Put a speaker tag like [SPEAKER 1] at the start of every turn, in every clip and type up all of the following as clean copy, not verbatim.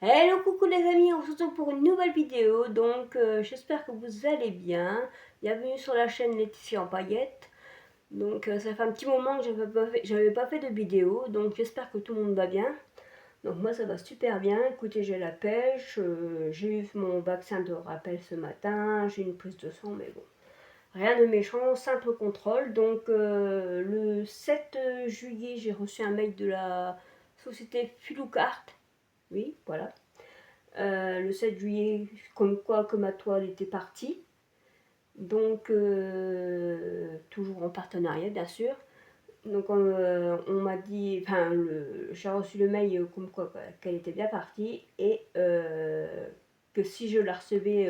[SPEAKER 1] Hello, coucou les amis, on se retrouve pour une nouvelle vidéo, donc j'espère que vous allez bien. Bienvenue sur la chaîne Laetitia en paillettes. Donc ça fait un petit moment que j'avais pas fait de vidéo, donc j'espère que tout le monde va bien. Donc moi ça va super bien, écoutez j'ai la pêche, j'ai eu mon vaccin de rappel ce matin, j'ai une prise de sang, mais bon. Rien de méchant, simple contrôle. Donc le 7 juillet j'ai reçu un mail de la société Filoucart. Oui, voilà. Le 7 juillet, comme quoi que ma toile était partie. Donc, toujours en partenariat, bien sûr. Donc, on m'a dit, enfin, j'ai reçu le mail comme quoi qu'elle était bien partie et que si je la recevais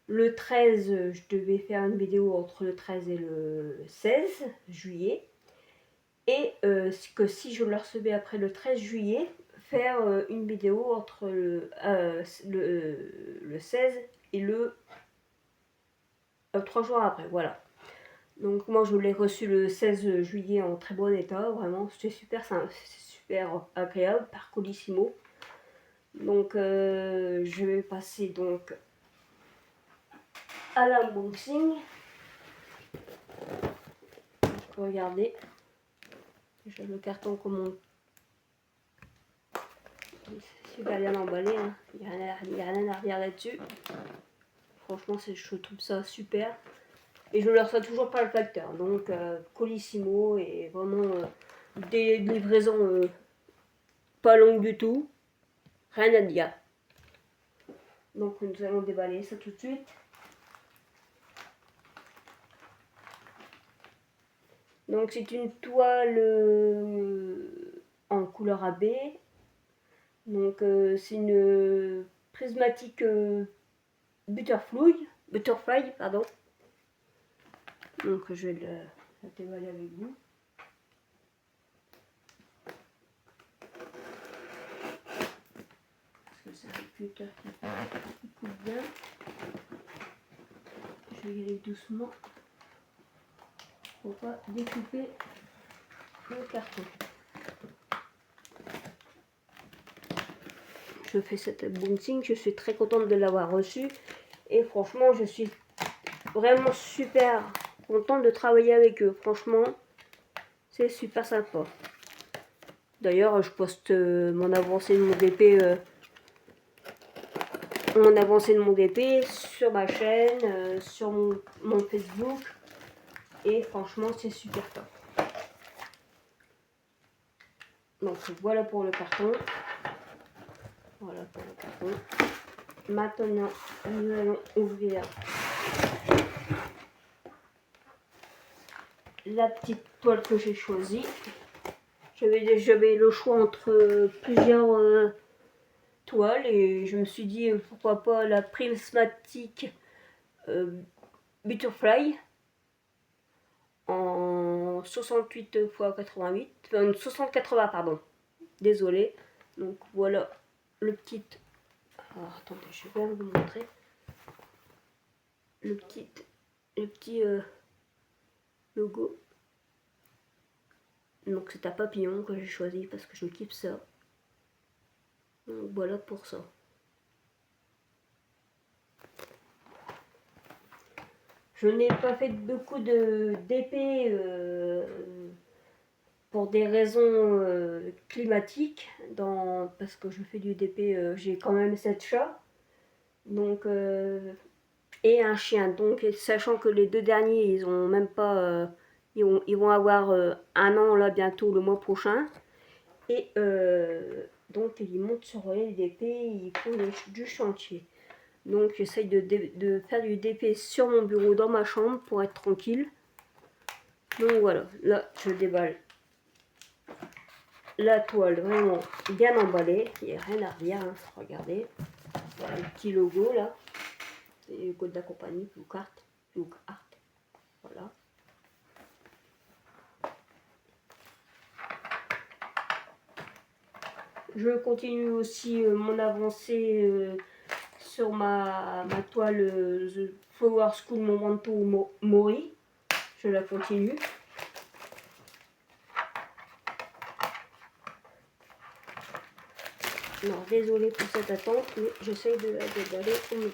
[SPEAKER 1] le 13, je devais faire une vidéo entre le 13 et le 16 juillet. Et que si je la recevais après le 13 juillet, faire une vidéo entre le 16 et le 3 jours après, voilà. Donc moi je l'ai reçu le 16 juillet en très bon état, vraiment c'était super, c'est super agréable par Colissimo. Donc je vais passer donc à l'unboxing. Regardez, j'ai le carton comme super bien emballé, hein. Il n'y a rien à redire là-dessus. Franchement, je trouve ça super. Et je ne le reçois toujours pas le facteur. Donc, Colissimo et vraiment des livraisons pas longues du tout. Rien à dire. Donc, nous allons déballer ça tout de suite. Donc, c'est une toile en couleur AB. Donc, c'est une prismatique butterfly, pardon. Donc, je vais la déballer avec vous. C'est un cutter qui coupe bien. Je vais y aller doucement pour pas découper le carton. Je fais cet unboxing, je suis très contente de l'avoir reçu et franchement je suis vraiment super contente de travailler avec eux. Franchement c'est super sympa. D'ailleurs je poste mon avancée de mon DP sur ma chaîne, sur mon Facebook et franchement c'est super top. Donc voilà pour le carton. Voilà pour le carton. Maintenant nous allons ouvrir la petite toile que j'ai choisie. J'avais le choix entre plusieurs toiles et je me suis dit pourquoi pas la prismatique Butterfly en 68 x 88, 60-80 pardon, désolé. Donc voilà le petit, alors attendez je vais vous montrer le petit logo. Donc c'est un papillon que j'ai choisi parce que je kiffe ça. Donc voilà pour ça. Je n'ai pas fait beaucoup d'épées pour des raisons climatiques, parce que je fais du DP, j'ai quand même 7 chats donc, et un chien. Donc sachant que les deux derniers, ils ont même pas, ils vont avoir 1 an là bientôt le mois prochain. Et donc ils montent sur les DP, ils font du chantier. Donc j'essaye de faire du DP sur mon bureau dans ma chambre pour être tranquille. Donc voilà, là je déballe la toile vraiment bien emballée. Il n'y a rien à redire, hein. Regardez. Voilà le petit logo là. C'est le code de la compagnie, Filoucart. Voilà. Je continue aussi mon avancée sur ma toile The Flower School Momento Mori. Je la continue. Non, désolé pour cette attente, mais j'essaye d'aller au mieux.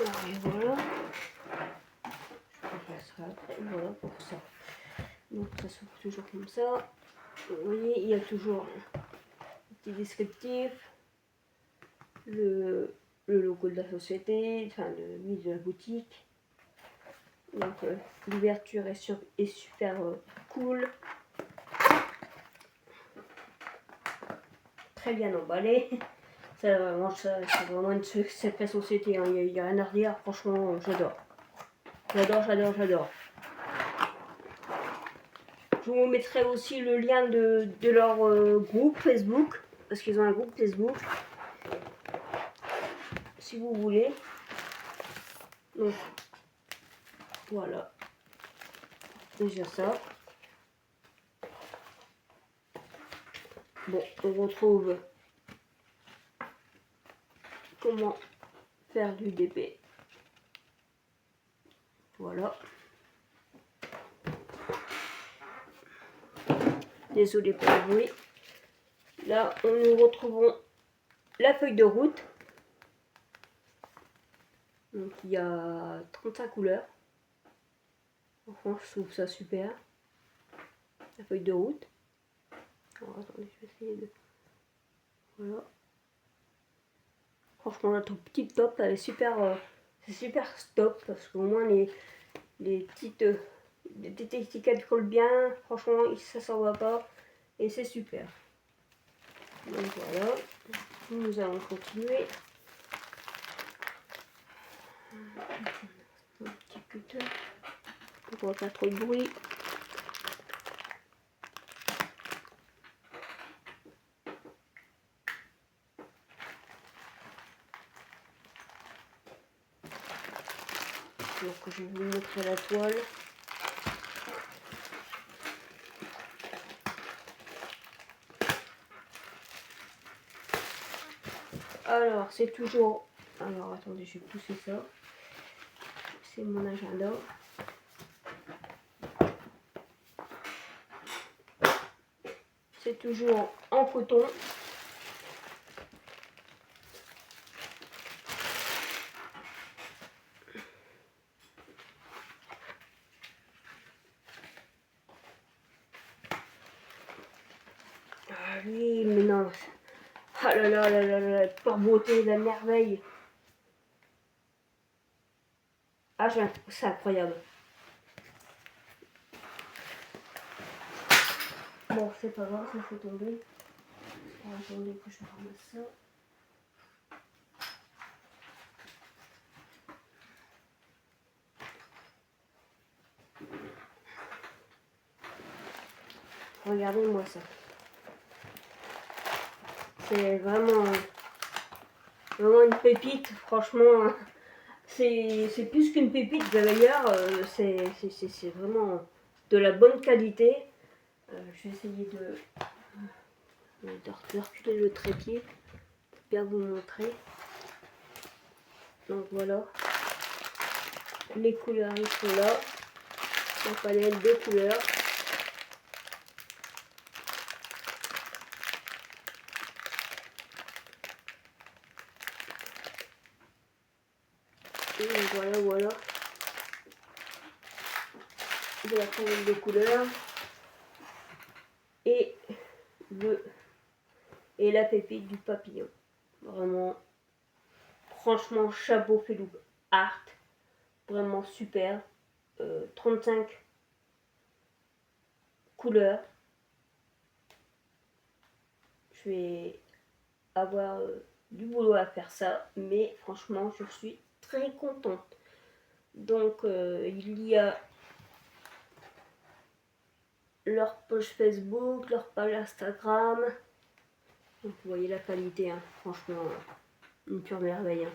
[SPEAKER 1] Alors, et voilà. Je passerai après. Voilà pour ça. Donc ça s'ouvre toujours comme ça. Vous voyez, il y a toujours un petit descriptif, le logo de la société, enfin de la boutique. Donc l'ouverture est super cool. Très bien emballé. C'est vraiment une sacrée société. Hein. Il n'y a rien à redire. Franchement, j'adore. J'adore. Je vous mettrai aussi le lien de leur groupe Facebook. Parce qu'ils ont un groupe Facebook. Si vous voulez. Donc, voilà. Déjà ça. Bon, on retrouve comment faire du DP. Voilà. Désolé pour le bruit. Là, nous retrouvons la feuille de route. Donc, il y a 35 couleurs. Franchement, je trouve ça super. La feuille de route. Alors, attendez, je vais essayer de... Voilà. Franchement, la trouve tip top. Elle est super... c'est super stop. Parce qu'au moins, les petites étiquettes collent bien. Franchement, ça s'en va pas. Et c'est super. Donc voilà. Nous allons continuer. Un petit cutter. Pour pas faire trop de bruit. Donc je vais vous montrer la toile. Alors c'est toujours... Alors attendez, je vais pousser ça. C'est mon agenda. C'est toujours en coton. Ah oui, mais non. Ah là, par beauté, la merveille. Ah, c'est incroyable. Bon, c'est pas grave, ça fait tomber. Alors, attendez que je ramasse ça. Regardez-moi ça. C'est vraiment une pépite, franchement. C'est plus qu'une pépite d'ailleurs. C'est vraiment de la bonne qualité. Je vais essayer de reculer le trépied pour bien vous montrer. Donc voilà. Les couleurs, ils sont là. La palette de couleurs. Et voilà. De la palette de couleurs. Et la pépite du papillon. Vraiment, franchement, chapeau Fellow Art. Vraiment super. 35 couleurs. Je vais avoir du boulot à faire ça, mais franchement, je suis très contente. Donc, il y a leur page Facebook, leur page Instagram. Donc, vous voyez la qualité, hein. Franchement, une pure merveille. Hein.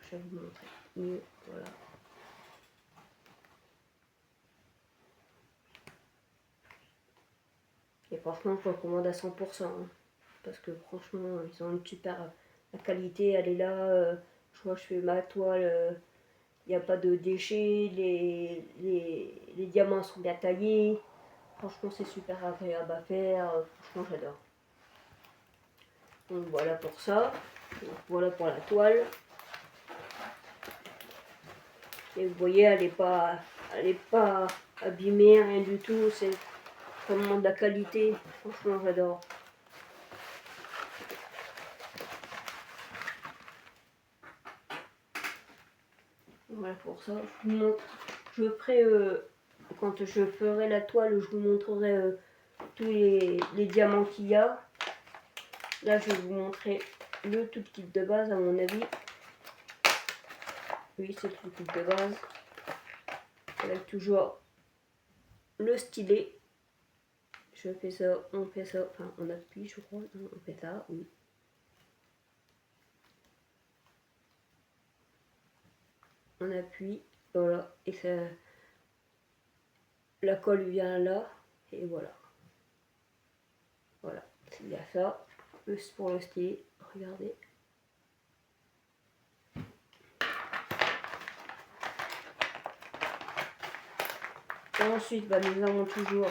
[SPEAKER 1] Je vais vous montrer mieux. Voilà. Et franchement, je recommande à 100%. Hein, parce que franchement, ils ont une super... La qualité, elle est là. Je vois, je fais ma toile Il n'y a pas de déchets, les diamants sont bien taillés. Franchement, c'est super agréable à faire. Franchement, j'adore. Donc voilà pour ça. Donc, voilà pour la toile. Et vous voyez, elle est pas abîmée, rien du tout. C'est vraiment de la qualité. Franchement, j'adore. Voilà pour ça. Je vous montre. Je ferai quand je ferai la toile, je vous montrerai tous les diamants qu'il y a. Là, je vais vous montrer le tout kit de base, à mon avis. Oui, c'est le tout kit de base. Avec toujours le stylet. Je fais ça, on fait ça, enfin on appuie, je crois. Non, on fait ça, oui. On appuie, voilà, et ça, la colle vient là, et voilà. Voilà, c'est bien ça. Pour le stylet, regardez. Et ensuite, bah, nous avons toujours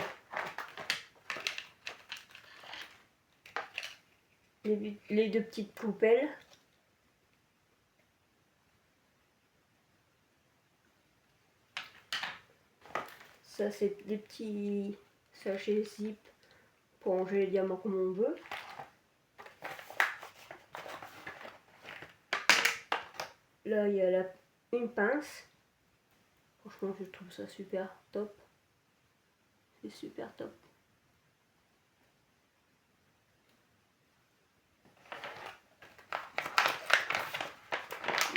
[SPEAKER 1] les deux petites poubelles. Ça, c'est des petits sachets zip pour ranger les diamants comme on veut. Là, il y a une pince. Franchement, je trouve ça super top. C'est super top.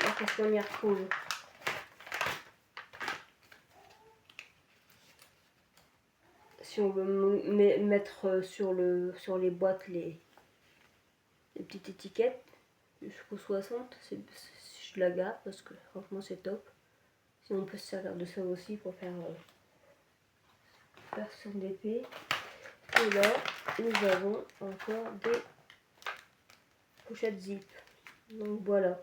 [SPEAKER 1] Là, qu'est-ce qu'on y retrouve? Si on veut mettre sur les boîtes les petites étiquettes jusqu'au 60, je la garde parce que franchement c'est top. Si on peut se servir de ça aussi pour faire son d'épée. Et là, nous avons encore des pochettes zip. Donc voilà.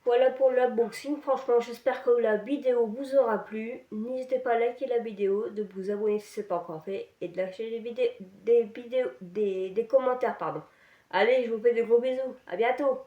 [SPEAKER 1] Voilà pour l'unboxing. Franchement, j'espère que la vidéo vous aura plu. N'hésitez pas à liker la vidéo, de vous abonner si ce n'est pas encore fait et de lâcher des commentaires, pardon. Allez, je vous fais de gros bisous. À bientôt.